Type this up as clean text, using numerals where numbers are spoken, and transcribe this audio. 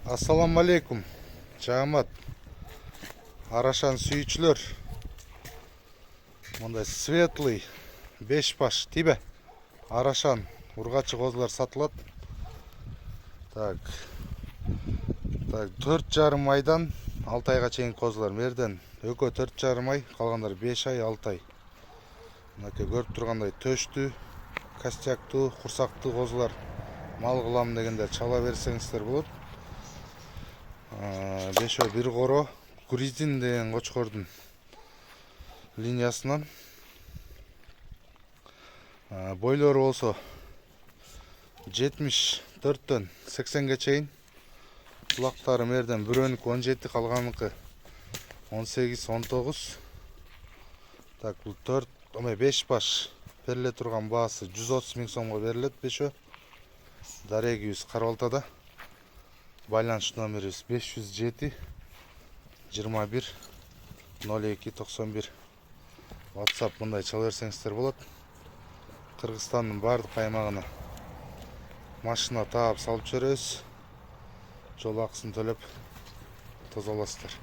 Assalamu alaikum. Жамат. Арашан сүйүүчүлөр. Мындай светлый 5 баш тибе. Арашан ургачы козулар сатылат. Так. 4,5 айдан 6 айга чейин козулар. Мерден өкө 4,5 ай, калгандар 5 ай, 6 ай. Мынакей көрүп тургандай төштү, костяктуу, курсактуу козулар мал кылам дегендер чала берсеңиздер болот. 5 бир коро Грузин деген кочкордун линиясынан. Бойлору болсо 74-төн 80ге чейин. Кулактары мерден бирөөнүкү 17, калганыкы 18, 19. Так, бул 5 баш бериле турган баасы 130 000 сомго берилет бешөө. Дарегибиз Карабалтада. Байланыш номерибиз 507 21 02 91. WhatsApp мындай чала берсеңиздер болот. Кыргызстандын бардык аймагына машина таап салып жиберебиз. Жол акысын төлөп тозаласыздар.